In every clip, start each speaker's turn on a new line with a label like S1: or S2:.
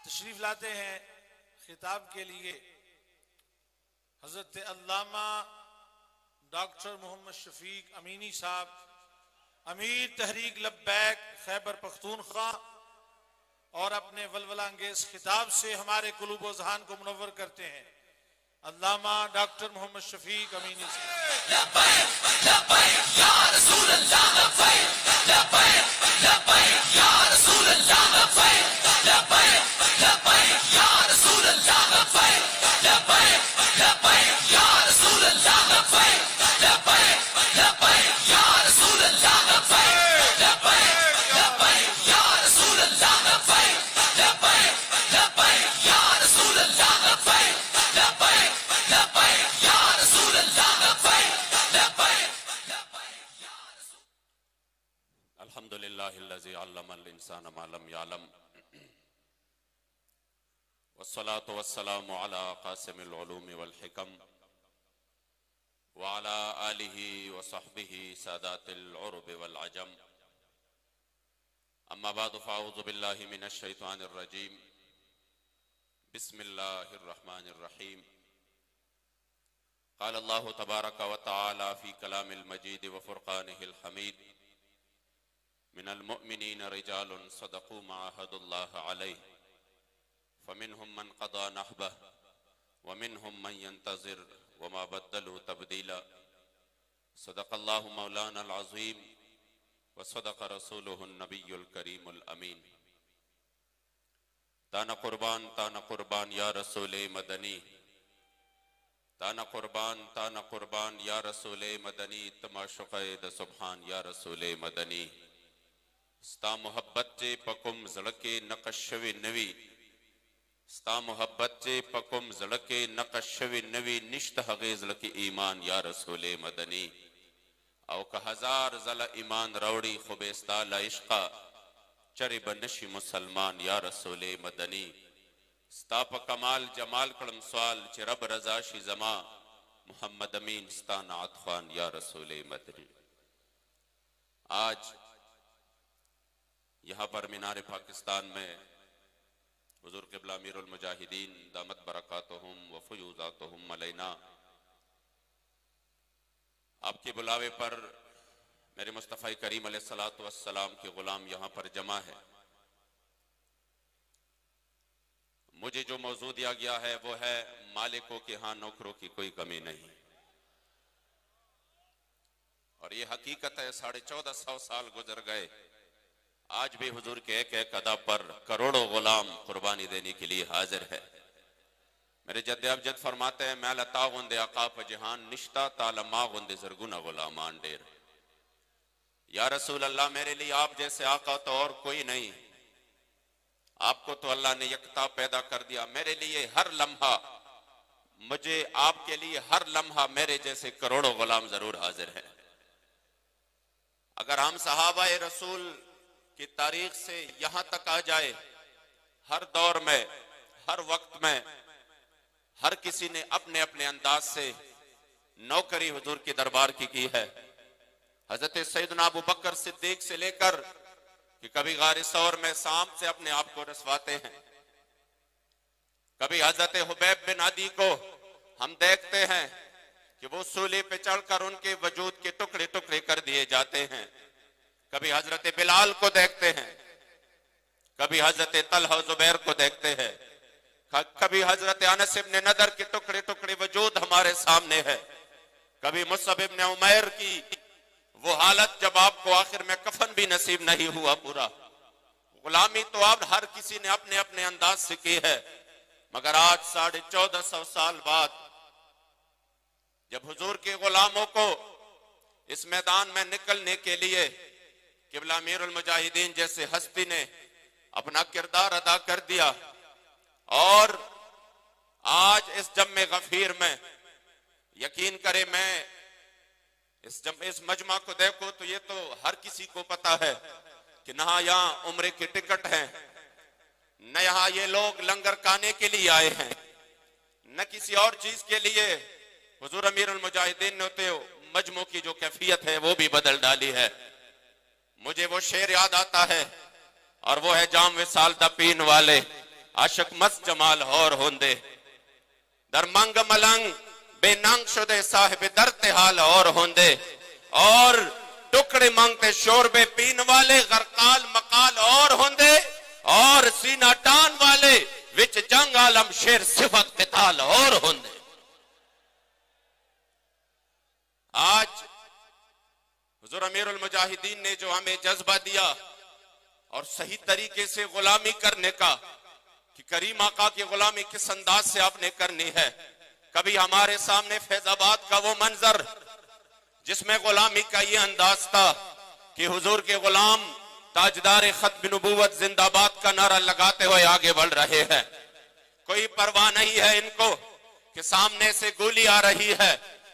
S1: तशरीफ लाते हैं खिताब के लिए हजरत अल्लामा डॉक्टर मोहम्मद शफीक अमीनी साहब, अमीर तहरीक लब्बैक खैबर पख्तूनख्वा, और अपने वलवला अंगेज खिताब से हमारे कुलूब व ज़हान को मुनव्वर करते हैं अल्लामा डॉक्टर मोहम्मद शफीक अमीनी
S2: अल्हम्दुलिल्लाहिल्लज़ी अल्लमल इंसान मा लम यअलम वस्सलातु वस्सलामु अला क़ासिमिल उलूम वल हिकम व अला आलिहि व सहबिहि सादातिल उर्ब वल अजम। अम्मा बाद फ़अऊज़ु बिल्लाहि मिनश शैतानिर रजीम। बिस्मिल्लाहिर रहमानिर रहीम। क़ाल अल्लाहु तबारक व तआला फ़ी कलामिल मजीद व फ़ुरक़ानिहिल हमीद। मिनल मुअमिनीन रिजालुन सदक़ू मा अहदुल्लाह अलैहि फमिनहुम मन क़दा नहबह व मिनहुम मन यंतज़िर व मा बद्दलू तब्दीला। सदक़ल्लाहु मौलानल अज़ीम व सदक़ रसूलुहुन नबियुल करीमुल अमीन। ताना कुर्बान या रसूले मदनी, ताना कुर्बान या रसूले मदनी, तमाशुक़े द सुब्हान या रसूले मदनी। स्ता मोहब्बत जे पकुम ज़ड़के नक़शवे नवी, स्ता मोहब्बत जे पकुम ज़ड़के नक़शवे नवी, निश्त हगे ज़ड़के ईमान या रसूले मदनी। औ का हजार ज़ला ईमान रौड़ी खुबेस्ता ला इश्क़ा, चरे बनशी मुसलमान या रसूले मदनी। स्ता प कमाल जमाल कड़म सवाल चे रब रज़ा शी ज़मा, मुहम्मद अमीन स्ता नात ख़वान या रसूले मदनी। आज यहाँ पर मीनार पाकिस्तान में हुज़ूर क़िबला अमीरुल मुजाहिदीन दामत बरकातुहुम व फ़ुयूज़ातुहुम अलैना, आपके बुलावे पर मेरे मुस्तफ़ा करीम अलैहिस्सलातु वस्सलाम के गुलाम यहाँ पर जमा है। मुझे जो मौजू दिया गया है वो है मालिकों के यहाँ नौकरों की कोई कमी नहीं। और ये हकीकत है, 1450 साल गुजर गए, आज भी हुजूर के एक एक अदा पर करोड़ों गुलाम कुर्बानी देने के लिए हाजिर है। मेरे जद्द अबजद फरमाते हैं, मैं लता गुंदे अकाफ जहान निश्ता तालमा गुंदे जरगुना गुलामान डेर। या रसूल अल्लाह, मेरे लिए आप जैसे आका तो और कोई नहीं। आपको तो अल्लाह ने यकता पैदा कर दिया, मेरे लिए हर लम्हा, मुझे आपके लिए हर लम्हा मेरे जैसे करोड़ों गुलाम जरूर हाजिर है। अगर हम सहाबा रसूल की तारीख से यहां तक आ जाए, हर दौर में, हर वक्त में, हर किसी ने अपने अपने अंदाज से नौकरी हुजूर के दरबार की है। हजरत सैयदना अबू बकर सिद्दीक से लेकर कि कभी गार सौर में सांप से अपने आप को रसवाते हैं, कभी हजरत हुबैब बिन अदी को हम देखते हैं कि वो सूली पे चढ़कर उनके वजूद के टुकड़े टुकड़े कर दिए जाते हैं, कभी हजरत बिलाल को देखते हैं, कभी हजरत तलहा जुबैर को देखते हैं, कभी हजरत अनस इब्न नदर के टुकड़े टुकड़े वजूद हमारे सामने है, कभी मुसअब इब्न उमैर की वो हालत जब आपको आखिर में कफन भी नसीब नहीं हुआ पूरा। गुलामी तो आप हर किसी ने अपने अपने अंदाज से की है, मगर आज 1450 साल बाद जब हुजूर के गुलामों को इस मैदान में निकलने के लिए क़िबला अमीरुल मुजाहिदीन जैसे हस्ती ने अपना किरदार अदा कर दिया, और आज इस जम्मे गफीर में यकीन करे, मैं इस मजमा को देखो तो ये तो हर किसी को पता है कि न यहाँ उम्र की टिकट है, न यहाँ ये लोग लंगर खाने के लिए आए हैं, न किसी और चीज के लिए। हुजूर अमीरुल मुजाहिदीन ने तो मजमू की जो कैफियत है वो भी बदल डाली है। मुझे वो शेर याद आता है और वो है जाम विसाल दा पीन वाले, आशिक मस जमाल और होंदे दर मंग मलंग बेनंग शुदे साहिब दरते हाल और होंदे और टुकड़े मांगते शोरबे पीन वाले गरकाल मकाल और होंदे और सीना टान वाले विच जंग आलम शेर सिफत किताल और होंदे। आज हुजूर अमीरुल मुजाहिदीन ने जो हमें जज्बा दिया और सही तरीके से गुलामी करने का कि करीम आका की गुलामी किस अंदाज से आपने करनी है। कभी हमारे सामने फैजाबाद का वो मंजर जिसमें गुलामी का ये अंदाज था कि हुजूर के गुलाम ताजदार खत्म नबूवत जिंदाबाद का नारा लगाते हुए आगे बढ़ रहे हैं। कोई परवाह नहीं है इनको कि सामने से गोली आ रही है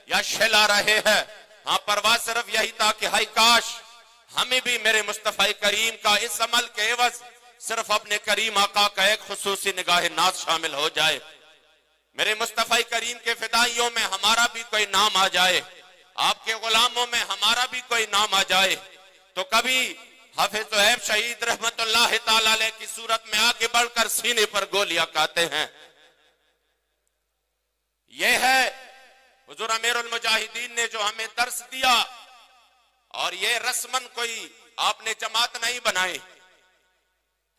S2: या शेल आ रहे हैं। हाँ, परवाह सिर्फ यही था कि हाय काश हमें भी मेरे मुस्तफा करीम का इस अमल के एवज सिर्फ अपने करीम आका का एक खुसूसी निगाह नाज शामिल हो जाए। मेरे मुस्तफा करीम के फिदाइयों में हमारा भी कोई नाम आ जाए, आपके गुलामों में हमारा भी कोई नाम आ जाए। तो कभी हाफिज तोहेब शहीद रहमतुल्लाह ताला अलैह की सूरत में आगे बढ़कर सीने पर गोलियां खाते हैं। यह है हुजूर अमीरुल मुजाहिदीन ने जो हमें दर्स दिया। और ये रस्मन कोई आपने जमात नहीं बनाई,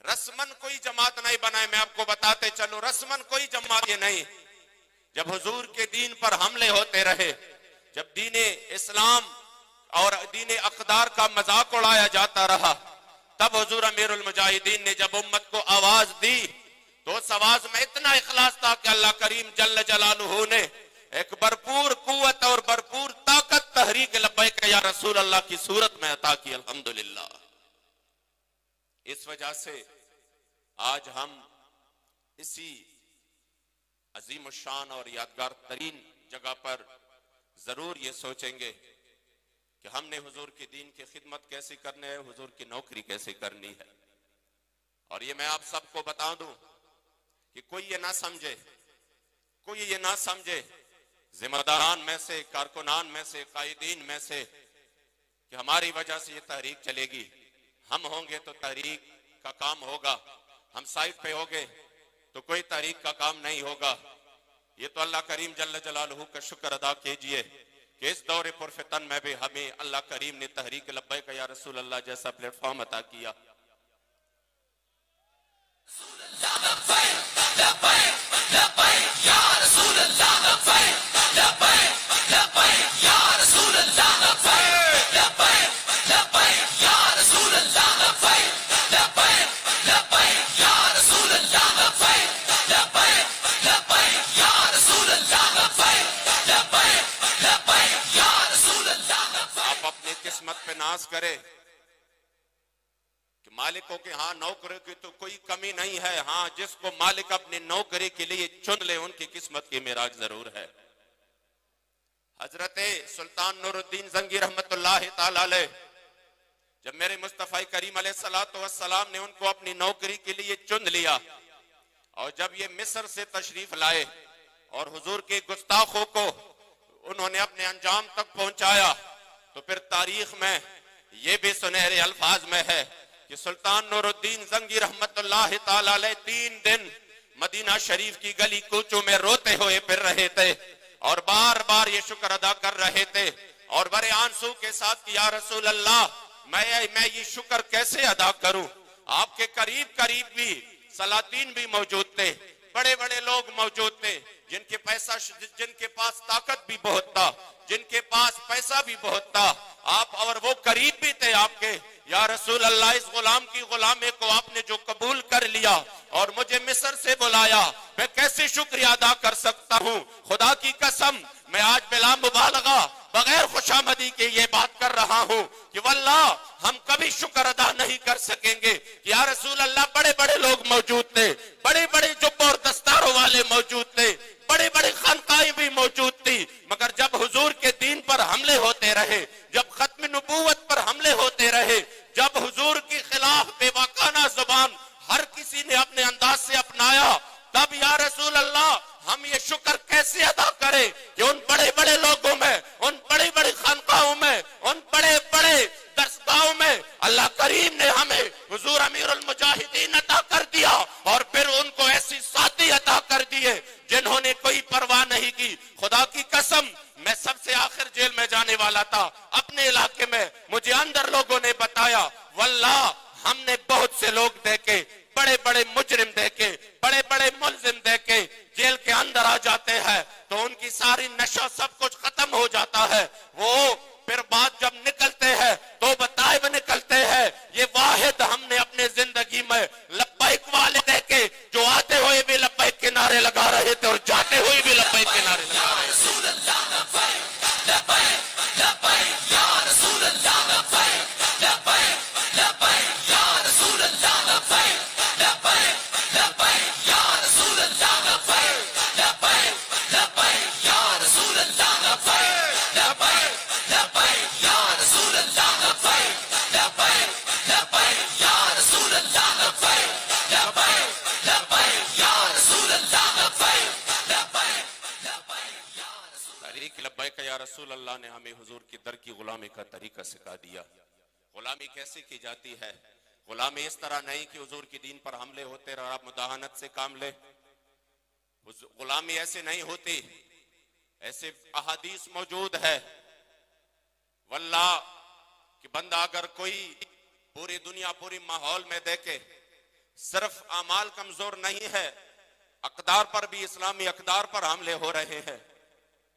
S2: रस्मन कोई जमात नहीं बनाए। मैं आपको बताते चलो, रस्मन कोई जमात ये नहीं। जब हुजूर के दीन पर हमले होते रहे, जब दीने इस्लाम और दीने अक़दार का मजाक उड़ाया जाता रहा, तब हुजूर अमीरुल मुजाहिदीन ने जब उम्मत को आवाज दी तो उस आवाज में इतना इखलास था कि अल्लाह करीम जल्ल जलालुहू ने एक भरपूर कुव्वत और भरपूर ताकत तहरीक लब्बैक या रसूल अल्लाह की सूरत में अता की। अल्हम्दुलिल्लाह। इस वजह से आज हम इसी अजीम शान और यादगार तरीन जगह पर जरूर ये सोचेंगे कि हमने हुजूर के दीन की खिदमत कैसे करनी है, हुजूर की नौकरी कैसे करनी है। और ये मैं आप सबको बता दूं कि कोई ये ना समझे, कोई ये ना समझे जिम्मेदारान में से, कारकुनान में से, कायदीन में से कि हमारी वजह से ये तहरीक चलेगी। हम होंगे तो तहरीक का काम होगा, हम साइड पे होंगे तो कोई तहरीक का काम नहीं होगा। ये तो अल्लाह करीम जल्ल जलालहू का शुक्र अदा कीजिए कि इस दौरे पुरफितन में भी हमें अल्लाह करीम ने तहरीक लब्बैक या रसूल अल्लाह जैसा प्लेटफॉर्म अता किया। किस्मत पे नाज करे कि मालिकों के हाँ नौकरी की तो कोई कमी नहीं है। हाँ, जिसको मालिक अपनी नौकरी के लिए चुन ले उनकी किस्मत की मिराज जरूर है। हजरत सुल्तान नूरुद्दीन जंगी रहमतुल्लाह ताला अलैह जब मेरे मुस्तफा करीम अलैहिस्सलातु वस्सलाम ने उनको अपनी नौकरी के लिए चुन लिया और जब ये मिस्र से तशरीफ लाए और हुजूर के गुस्ताखों को उन्होंने अपने अंजाम तक पहुंचाया, तो फिर तारीख में ये भी सुनहरे अल्फाज में है कि सुल्तान नूरुद्दीन जंगी रहमतुल्लाह ताला अलैह 3 दिन मदीना शरीफ की गली कूचों में रोते हुए फिर रहे थे और बार बार ये शुक्र अदा कर रहे थे और बड़े आंसू के साथ कि या रसूल अल्लाह, मैं ये शुक्र कैसे अदा करूं। आपके करीब करीब भी सलातीन भी मौजूद थे, बड़े बड़े लोग मौजूद थे जिनके पास ताकत भी बहुत था, जिनके पास पैसा भी बहुत था। आप और वो करीब भी थे आपके। या रसूल अल्लाह, इस गुलाम की गुलामे को आपने जो कबूल कर लिया और मुझे मिस्र से बुलाया, मैं कैसे शुक्रिया अदा कर सकता हूँ। खुदा की कसम मैं आज बिला मुबालगा बगैर खुशामदी के ये बात कर रहा हूँ कि वल्लाह हम कभी शुक्र अदा नहीं कर सकेंगे कि या रसूल अल्लाह, बड़े बड़े लोग मौजूद थे, बड़े बड़े जुब्बों और दस्तारों वाले मौजूद थे, बड़े बड़े खानकाएं भी मौजूद थी, मगर जब हुजूर के दीन पर हमले होते रहे, जब खत्म नबूवत पर हमले होते रहे, जब हुजूर के खिलाफ बेवकाना जुबान हर किसी ने अपने अंदाज से अपनाया, तब या रसूल अल्लाह हम ये शुक्र कैसे अदा करें कि उन बड़े बड़े लोगों में, उन बड़ी बड़ी खानकाओं में, उन बड़े बड़े दरसगाहों में अल्लाह करीम ने हमें हुजूर अमीरुल मुजाहिदीन अता कर दिया और फिर उनको कसम मैं सबसे आखिर जेल में जाने वाला था अपने इलाके में। मुझे अंदर लोगों ने बताया, वल्लाह हमने बहुत से लोग देखे, बड़े बड़े मुजरिम देखे, बड़े बड़े मुलजिम देखे जेल के अंदर आ जाते हैं तो उनकी सारी नशा सब कुछ खत्म हो जाता है। वो फिर बाद जब निकलते हैं तो बताए हुए निकलते हैं। ये वाहिद हमने अपने जिंदगी में लब्बैक वाले देखे जो आते हुए भी लब्बैक के नारे लगा रहे थे और जाते हुए भी लब्बैक के नारे लगा रहे थे। या रसूल अल्लाह ने हमें हुजूर की दर की गुलामी का तरीका सिखा दिया। गुलामी कैसे की जाती है? गुलामी इस तरह नहीं कि हुजूर की दीन पर हमले होते और आप मुदाहनत से काम ले। गुलामी ऐसे नहीं होती। ऐसे अहादीस मौजूद है वल्लाह कि बंदा अगर कोई पूरी दुनिया पूरी माहौल में देखे, सिर्फ अमाल कमजोर नहीं है, अकदार पर भी इस्लामी अकदार पर हमले हो रहे हैं।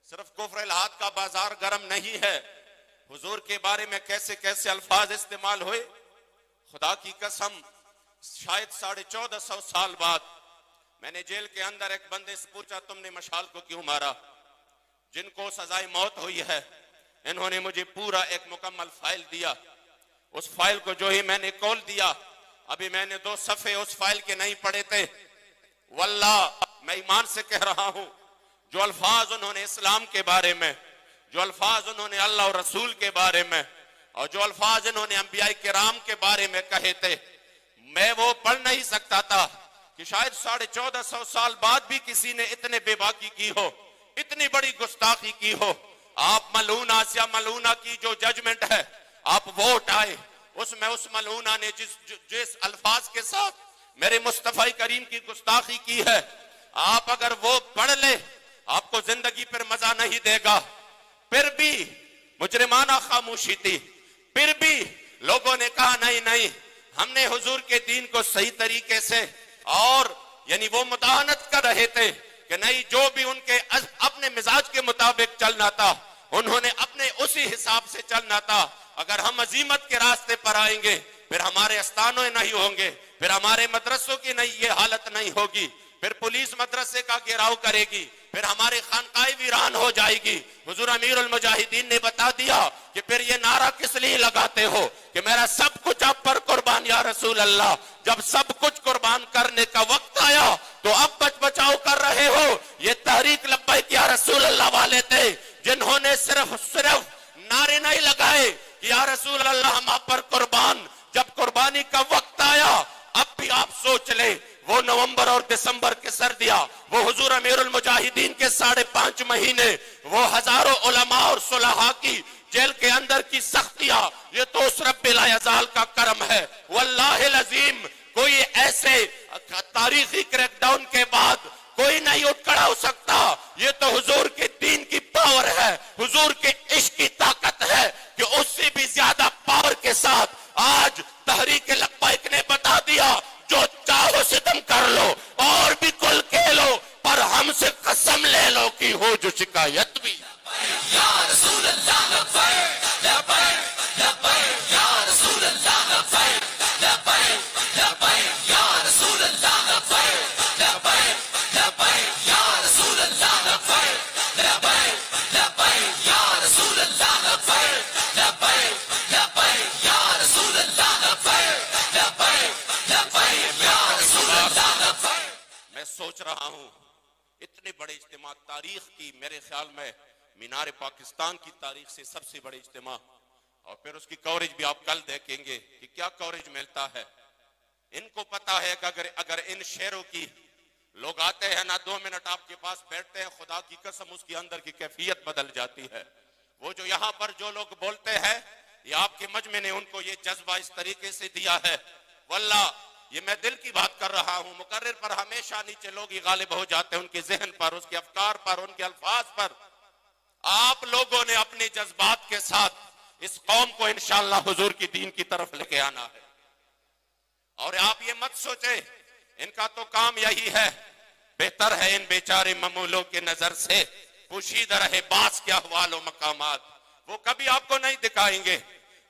S2: सिर्फ कुफ्र हाथ का बाजार गर्म नहीं है। हुजूर के बारे में कैसे कैसे अल्फाज इस्तेमाल हुए। खुदा की कसम शायद 1450 साल बाद मैंने जेल के अंदर एक बंदे से पूछा, तुमने मशाल को क्यों मारा? जिनको सजाए मौत हुई है इन्होंने मुझे पूरा एक मुकम्मल फाइल दिया। उस फाइल को जो ही मैंने खोल दिया, अभी मैंने 2 सफ़े उस फाइल के नहीं पढ़े थे। वल्लाह मैं ईमान से कह रहा हूं, जो अल्फाज उन्होंने इस्लाम के बारे में, जो अल्फाज उन्होंने अल्लाह और रसूल के बारे में और जो अल्फाज इन्होंने अंबिया किराम के बारे में कहे थे, मैं वो पढ़ नहीं सकता था कि शायद 1450 साल बाद भी किसी ने इतने बेबाकी की हो, इतनी बड़ी गुस्ताखी की हो। आप मलूना से मलूना की जो जजमेंट है, आप वोट आए उसमें उस मलूना ने जिस अल्फाज के साथ मेरे मुस्तफा करीम की गुस्ताखी की है, आप अगर वो पढ़ ले आपको जिंदगी पर मजा नहीं देगा। फिर भी मुजरिमाना खामोशी थी, फिर भी लोगों ने कहा नहीं नहीं, हमने हुजूर के दीन को सही तरीके से, और यानी वो मुदाहनत कर रहे थे कि नहीं, जो भी उनके अपने मिजाज के मुताबिक चलना था उन्होंने अपने उसी हिसाब से चलना था। अगर हम अजीमत के रास्ते पर आएंगे फिर हमारे अस्तानों नहीं होंगे, फिर हमारे मदरसों की नहीं ये हालत नहीं होगी, फिर पुलिस मदरसे का घेराव करेगी, फिर हमारी खानकाई वीरान हो जाएगी। हुजूर अमीरुल मुजाहिदीन ने बता दिया कि फिर ये नारा किस लिए लगाते हो कि मेरा सब कुछ आप पर कुर्बान या रसूल अल्लाह। जब सब कुछ कुर्बान करने का वक्त आया तो अब बच बचाव कर रहे हो। ये तहरीक लब्बैक या रसूल अल्लाह वाले थे जिन्होंने सिर्फ नारे नहीं लगाए कि या रसूल अल्लाह हम आप पर कुर्बान। जब कुर्बानी का वक्त आया, अब भी आप सोच ले, वो नवंबर और दिसंबर के सर्दियां, वो हुजूर अमीरुल मुजाहिदीन के 5.5 महीने, वो हजारों उलमा और सुलहा की जेल के अंदर की सख्तियां, ये तो उस रब्बिल अज़ाल का करम है। वल्लाहिल अज़ीम कोई ऐसे तारीखी क्रैकडाउन के बाद कोई नहीं उठ खड़ा हो सकता। ये तो हुजूर के दीन की पावर है, हुजूर के इश्क की ताकत है कि उससे भी ज्यादा पावर के साथ आज तहरीक लब्बैक ने बता दिया, जो चाहो सितम कर लो और भी कुल कह लो, पर हमसे कसम ले लो कि हो जो शिकायत भी। या रसूल अल्लाह लब्बैक लब्बैक लब्बैक या रसूल अल्लाह लब्बैक लब्बैक लब्बैक या रसूल अल्लाह लब्बैक लब्बैक लब्बैक या रसूल अल्लाह लब्बैक लब्बैक लब्बैक या रसूल अल्लाह लब्बैक लब्बैक लब्बैक या रसूल अल्लाह लब्बैक लब्बैक लब्बैक या रसूल अल्लाह लब्बैक। मैं सोच रहा हूं इतने बड़े इज्तिमा तारीख की, मेरे ख्याल में मीनार पाकिस्तान की तारीख से सबसे बड़े इज्तिमा, और फिर उसकी कवरेज भी आप कल देखेंगे कि क्या कवरेज मिलता है। इनको पता है कि अगर इन शेरों की लोग आते हैं ना, 2 मिनट आपके पास बैठते हैं, खुदा की कसम उसके अंदर की कैफियत बदल जाती है। वो जो यहाँ पर जो लोग बोलते हैं, ये आपके मजमे ने उनको ये जज्बा इस तरीके से दिया है। वल्लाह ये मैं दिल की बात कर रहा हूं। मुकर्रिर पर हमेशा नीचे लोग ही गालिब हो जाते हैं, उनके जहन पर, उसके अफकार पर, उनके अल्फाज पर। आप लोगों ने अपने जज्बात के साथ इस कौम को इंशाअल्लाह हुजूर की दीन की तरफ लेके आना है। और आप ये मत सोचे इनका तो काम यही है, बेहतर है इन बेचारे ममूलों के नजर से पोशीदा रहे बास के अहवाल व मकामात। वो कभी आपको नहीं दिखाएंगे,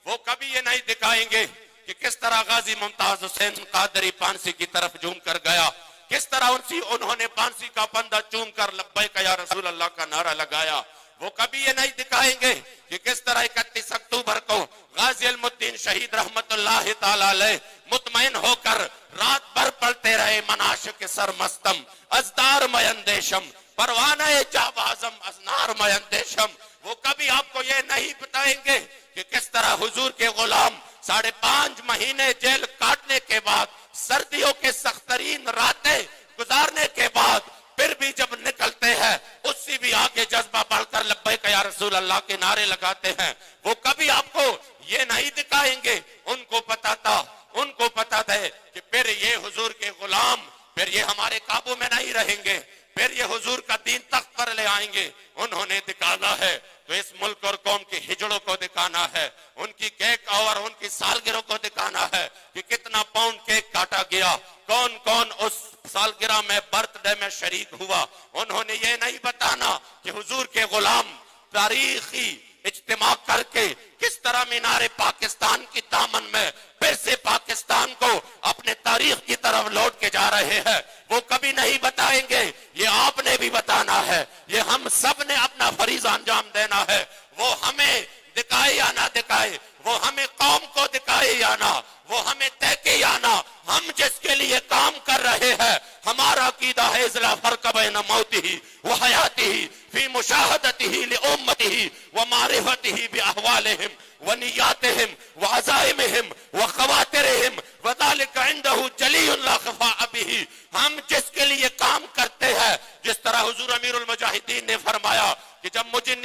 S2: वो कभी ये नहीं दिखाएंगे कि किस तरह गाजी मुमताज हुसैन कादरी फांसी की तरफ झूम कर गया, किस तरह उन्होंने फांसी का फंदा चूम कर लब्बैक या रसूल अल्लाह का नारा लगाया। वो कभी ये नहीं दिखाएंगे कि किस तरह 31 अक्टूबर को गाजी अलमुद्दीन शहीद रहमतुल्लाह ताला अलैह मुतमईन होकर रात भर पढ़ते रहे मनाशिक सरमस्तम अजदार मयंदेशम परवाना जाबाजम अजनार मयंदेशम। वो कभी आपको ये नहीं बताएंगे कि किस तरह हुजूर के गुलाम 5.5 महीने जेल काटने के बाद, सर्दियों के सख्तरीन रातें गुजारने के बाद फिर भी जब निकलते हैं उससे भी आगे जज्बा बढ़कर लब्बैक या रसूल अल्लाह के नारे लगाते हैं। वो कभी आपको ये नहीं दिखाएंगे। उनको पता था कि फिर ये हुजूर के गुलाम, फिर ये हमारे काबू में नहीं रहेंगे, फिर ये हुजूर का दीन तख्त पर ले आएंगे। उन्होंने दिखाना है तो इस मुल्क और कौम के हिजड़ों को दिखाना है, उनकी केक और उनकी सालगिरह को दिखाना है कि कितना पाउंड केक काटा गया, कौन कौन उस सालगिरह में बर्थडे में शरीक हुआ। उन्होंने ये नहीं बताना कि हुजूर के गुलाम तारीखी इज्तिमा करके किस तरह मीनारे पाकिस्तान की दामन में फिर से पाकिस्तान को अपने तारीख की तरफ लौट के जा रहे हैं। वो कभी नहीं बताएंगे, ये आपने भी बताना है, ये हम सब ने अपना फरीज अंजाम देना है। वो हमें दिखाए या ना दिखाए, वो हमें कौम को दिखाए या ना, वो हमें तहके या ना, हम जिसके लिए काम कर रहे हैं हमारा अकीदा है इज़ला फर्क बैन मौतिही व हयातिही फी मुशाहदतिही लिउम्मतिही व मारिफतिही बिअहवालिहिम व निय्यातिहिम व अज़ाइमिहिम व ख़वातिरिहिम व ज़ालिका इंदहु जलीउन ला ख़फ़ा बिही। हम जिसके लिए काम करते हैं, जिस तरह हुजूर अमीरुल मुजाहिदीन ने फरमाया कि जब मुझे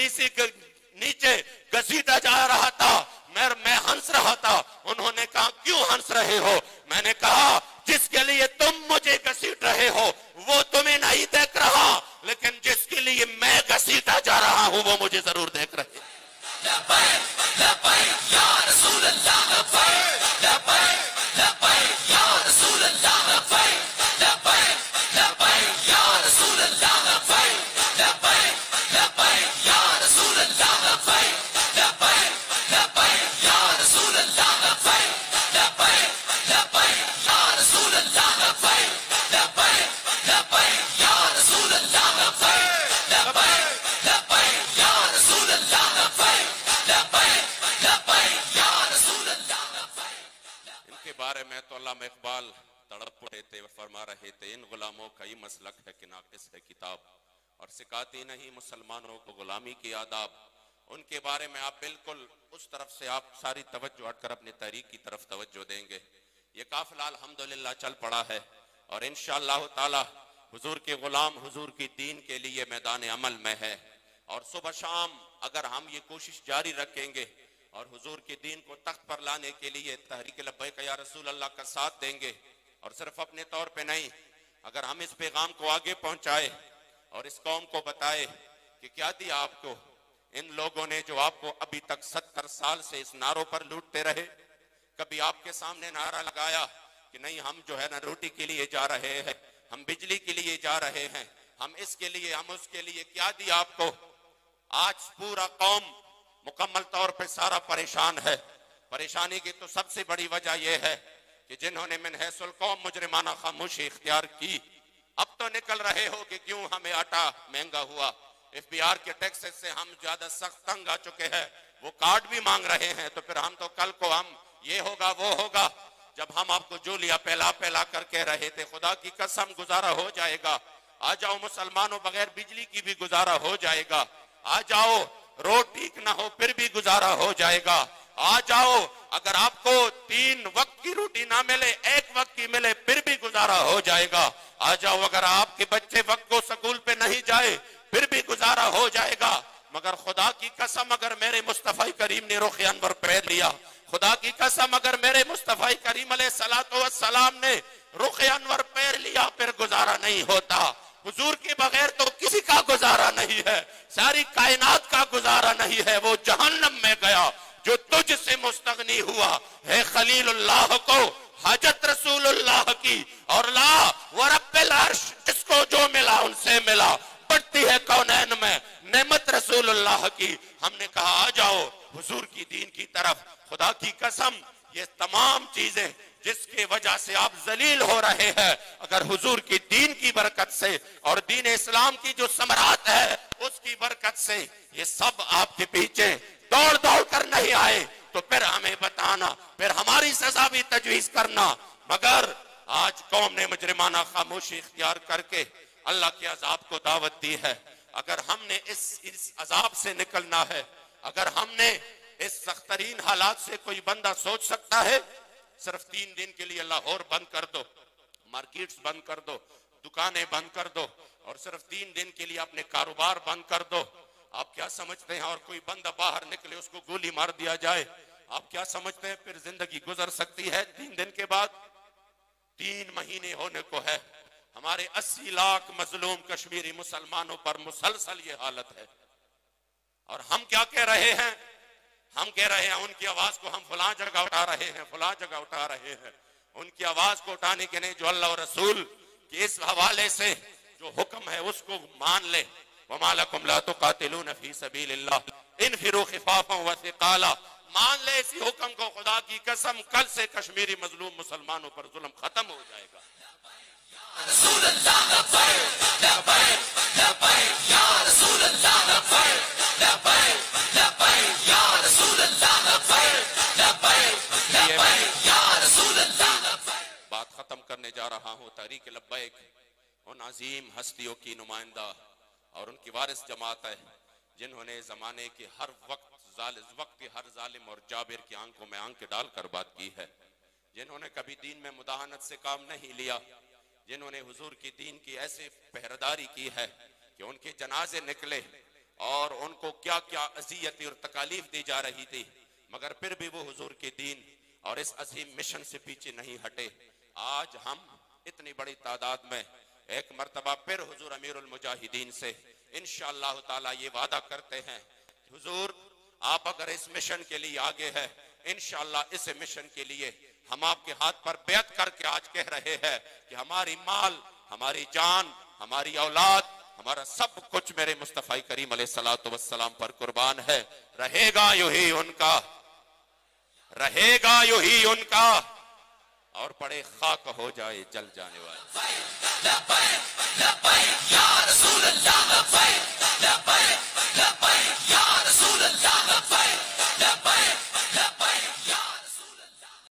S2: नीचे घसीटा जा रहा था मैं हंस रहा था। उन्होंने कहा क्यों हंस रहे हो? मैंने कहा जिसके लिए तुम मुझे घसीट रहे हो वो तुम्हें नहीं देख रहा, लेकिन जिसके लिए मैं घसीटा जा रहा हूं वो मुझे जरूर देख रहे हैं। बारे में तो अल्लामा इकबाल तड़प पड़े थे, फरमा रहे थे इन गुलामों का ही मसलक है कि नाकिस है किताब और सिखाती नहीं मुसलमानों को गुलामी की आदाब। उनके बारे में आप बिल्कुल उस तरफ से आप सारी तवज्जो हटकर अपनी तहरीक की तरफ तवज्जो देंगे। ये काफिला अल्हम्दुलिल्लाह चल पड़ा है और इंशाअल्लाह ताला हुजूर के गुलाम हुजूर की दीन के लिए मैदान अमल में है। और सुबह शाम अगर हम ये कोशिश जारी रखेंगे और हुजूर के दीन को तख्त पर लाने के लिए तहरीक लब्बैक या रसूल अल्लाह का साथ देंगे और सिर्फ अपने तौर पे नहीं, अगर हम इस पैगाम को आगे पहुंचाए और इस कौम को बताए कि क्या दिया आपको इन लोगों ने जो आपको अभी तक 70 साल से इस नारों पर लूटते रहे। कभी आपके सामने नारा लगाया कि नहीं हम जो है ना रोटी के लिए जा रहे हैं, हम बिजली के लिए जा रहे हैं, हम इसके लिए हम उसके लिए, क्या दिया आपको? आज पूरा कौम मुकम्मल तौर पे सारा परेशान है। परेशानी की तो सबसे बड़ी वजह यह है कि जिन्होंने मिन हैसुल कौम मुजरिमाना खामोशी इख्तियार की, अब तो निकल रहे हो कि क्यों हमें आटा महंगा हुआ, एफबीआर के टैक्सेस से हम ज्यादा सख्त तंग आ चुके हैं, वो कार्ड भी मांग रहे हैं, तो फिर हम तो कल को हम ये होगा वो होगा। जब हम आपको जो लिया पहला पहला करके रहे थे, खुदा की कसम गुजारा हो जाएगा। आ जाओ मुसलमानों, बगैर बिजली की भी गुजारा हो जाएगा। आ जाओ, रोड ठीक ना हो फिर भी गुजारा हो जाएगा। आ जाओ, अगर आपको 3 वक्त की रोटी ना मिले, 1 वक्त की मिले फिर भी गुजारा हो जाएगा। आ जाओ, अगर आपके बच्चे वक्त को स्कूल पे नहीं जाए फिर भी गुजारा हो जाएगा। मगर खुदा की कसम अगर मेरे मुस्तफा करीम ने रुख अनवर पहन लिया, खुदा की कसम अगर मेरे मुस्तफा करीम अलैहिस्सलातु वस्सलाम ने रुख अनवर पहन लिया, फिर गुजारा नहीं होता। हुजूर के बगैर तो किसी का गुजारा नहीं है, सारी कायनात का गुजारा नहीं है। वो जहन्नम में गया जो तुझसे मुस्तगनी हुआ है। खलीलुल्लाह को हजरत रसूलुल्लाह की, और ला व रब्बिल अर्श, जिसको जो मिला उनसे मिला, बढ़ती है कौनैन में नेमत रसूलुल्लाह की। हमने कहा आ जाओ हुजूर की दीन की तरफ। खुदा की कसम ये तमाम चीजें जिसके वजह से आप जलील हो रहे हैं, अगर हुजूर की दीन की बरकत से और दीन इस्लाम की जो समरात है उसकी बरकत से ये सब आपके पीछे दौड़ दौड़ कर नहीं आए तो फिर हमें बताना, फिर हमारी सजा भी तजवीज करना। मगर आज कौम ने मुजरिमाना खामोशी इख्तियार करके अल्लाह के अजाब को दावत दी है। अगर हमने इस अजाब से निकलना है, अगर हमने इस सख्तरीन हालात से, कोई बंदा सोच सकता है सिर्फ 3 दिन के लिए लाहौर बंद कर दो, मार्केट्स बंद कर दो, दुकानें बंद कर दो और सिर्फ 3 दिन के लिए अपने कारोबार बंद कर दो, आप क्या समझते हैं? और कोई बंदा बाहर निकले उसको गोली मार दिया जाए, आप क्या समझते हैं फिर जिंदगी गुजर सकती है? 3 दिन के बाद 3 महीने होने को है। हमारे 80 लाख मजलूम कश्मीरी मुसलमानों पर मुसलसल ये हालत है। और हम क्या कह रहे हैं? हम कह रहे हैं उनकी आवाज को हम फलां जगह उठा रहे हैं, फलां जगह उठा रहे हैं। उनकी आवाज को उठाने के नहीं, जो अल्लाह और रसूल के इस हवाले से जो हुक्म है उसको मान ले। वमा लकुम ला तुकातिलून फी सबीलिल्लाह इनफिरू खिफाफन व सिकाला। मान ले इसी हुक्म को, खुदा की कसम कल से कश्मीरी मजलूम मुसलमानों पर जुल्म खत्म हो जाएगा। बात खत्म करने जा रहा हूं। तहरीक लब्बैक उन अजीम हस्तियों की नुमाइंदा और उनकी वारिस जमात है जिन्होंने जमाने के हर वक्त के हर जालिम और जाबिर की आंखों में आंखें डालकर बात की है, जिन्होंने कभी दीन में मुदाहनत से काम नहीं लिया, जिन्होंने हुजूर की दीन की ऐसे पहरेदारी की है कि उनके जनाजे निकले और उनको क्या क्या अज़ियत और तकालीफ दी जा रही थी, मगर फिर भी वो हुजूर की दीन और इस अजीम मिशन से पीछे नहीं हटे। आज हम इतनी बड़ी तादाद में एक मर्तबा फिर हुजूर अमीरुल मुजाहिदीन से इंशाअल्लाह ताला ये वादा करते हैं कि हुजूर आप अगर इस मिशन के लिए आगे है, इंशाअल्लाह इस मिशन के लिए हम आपके हाथ पर बैत करके आज कह रहे हैं कि हमारी माल, हमारी जान, हमारी औलाद, हमारा सब कुछ मेरे मुस्तफा करीम अलैहिस्सलातु वस्सलाम पर कुर्बान है। रहेगा यूं उनका, रहेगा यूं ही उनका, और पड़े खाक हो जाए जल जाने वाले।